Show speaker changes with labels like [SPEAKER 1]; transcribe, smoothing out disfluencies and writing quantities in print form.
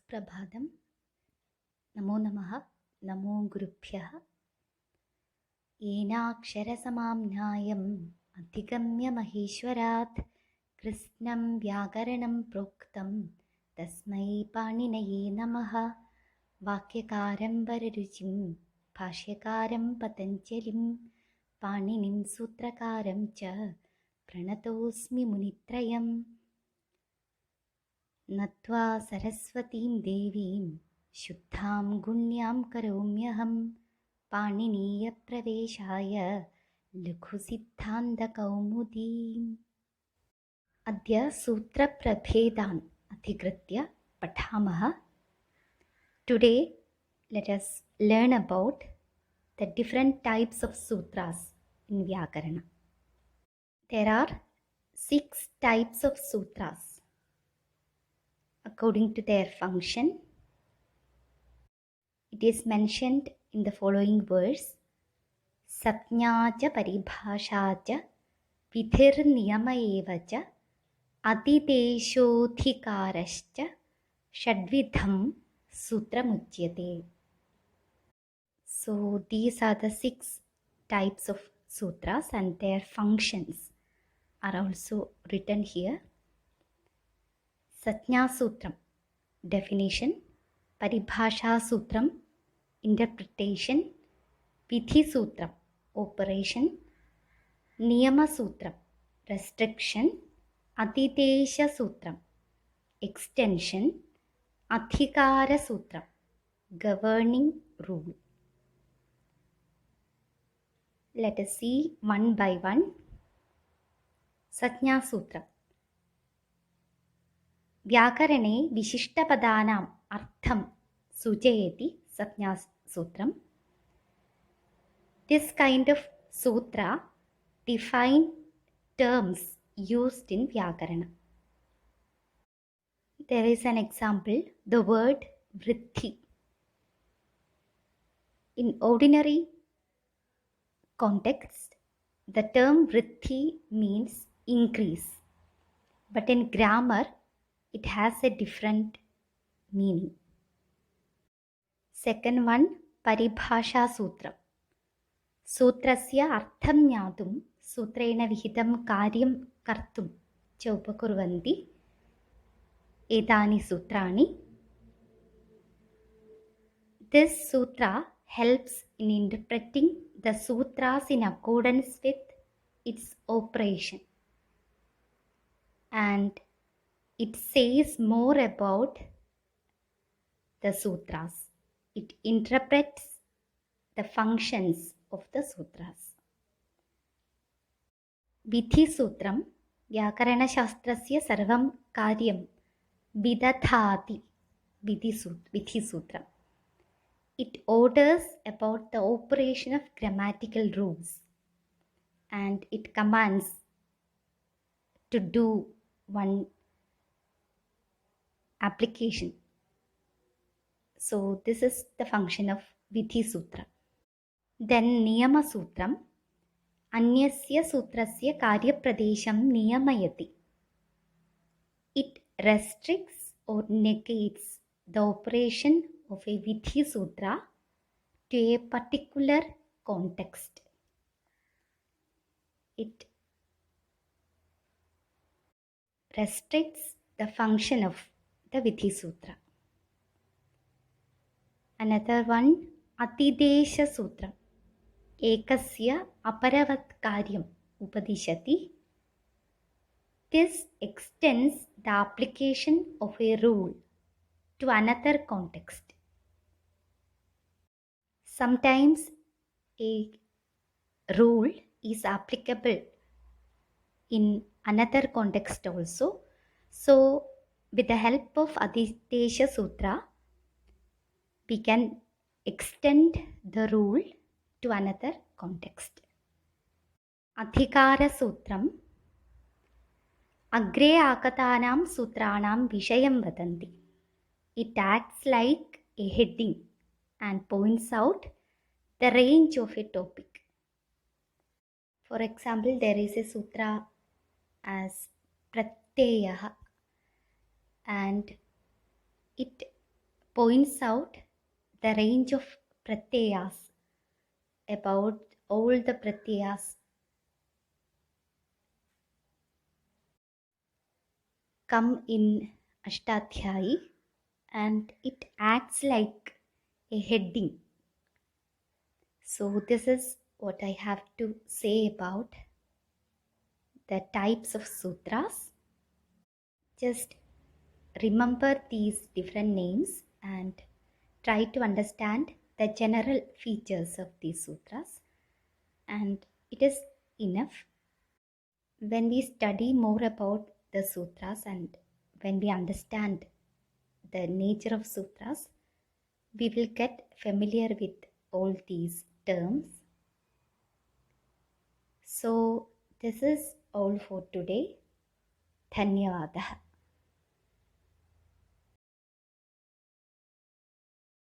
[SPEAKER 1] सुप्रभातं। नमो नमः। नमो गुरुभ्यः। येनाक्षरसमां न्यायम् अधिगम्य महेश्वरात् कृत्स्नं व्याकरणं प्रोक्तं तस्मै पाणिनये नमः। वाक्यकारं वररुचिं भाष्यकारं पतञ्जलिं पाणिनिं सूत्रकारं च प्रणतोऽस्मि मुनित्रयम्। नत्वा सरस्वतीं देवीं शुद्धां गुण्यां करोम्यहं पाणिनीयप्रवेशाय लघुसिद्धान्तकौमुदीम्। अद्य सूत्रप्रभेदान् अधिकृत्य पठामः। Today let us learn about the different types of sutras in Vyakarana. There are 6 types of sutras according to their function. It is mentioned in the following verse: Satnya cha paribhasha cha vidhirniyama eva cha adideshodhikarascha shadvidham sutramuchyate. So these are the 6 types of sutras and their functions are also written here. Satnya Sutram, definition. Paribhasha Sutram, interpretation. Vidhi Sutram, operation. Niyama Sutram, restriction. Adidesha Sutram, extension. Adhikara Sutram, governing rule. Let us see one by one. Satnya Sutram. व्याकरणे विशिष्टपदानाम् अर्थं सूचयति Satnya Sutram. This kind of sutra define terms used in Vyakarana. There is an example, the word vriddhi. In ordinary context, the term vriddhi means increase, but in grammar, it has a different meaning. Second one, Paribhasha Sutra. सूत्रस्य अर्थं ज्ञातुं सूत्रेण विहितं कार्यं कर्तुं च उपकुर्वन्ति एतानि सूत्राणि. This sutra helps in interpreting the sutras in accordance with its operation, and it says more about the sutras. It interprets the functions of the sutras. Vidhi Sutram, व्याकरणशास्त्रस्य सर्वं कार्यं विदधाति. Vidhi Sutram. It orders about the operation of grammatical rules, and it commands to do one application. So this is the function of Vidhi Sutra. Then Niyama Sutram, अन्यस्य सूत्रस्य कार्यप्रदेशं नियमयति. It restricts or negates the operation of a Vidhi Sutra to a particular context. It restricts the function of the Vidhi Sutra. Another one, Atidesha Sutram. Ekasya aparavat karyam upadishati. This extends the application of a rule to another context. Sometimes a rule is applicable in another context also. So with the help of Adidesha Sutra, we can extend the rule to another context. Adhikara Sutram, Agre Akatanam Sutranam Vishayam Vadanti. It acts like a heading and points out the range of a topic. For example, there is a sutra as Pratyayaha, and it points out the range of pratyayas, about all the pratyayas come in Ashtadhyayi, and it acts like a heading. So this is what I have to say about the types of sutras. Just remember these different names and try to understand the general features of these sutras, and it is enough. When we study more about the sutras and when we understand the nature of sutras, we will get familiar with all these terms. So this is all for today. Dhanyavadah.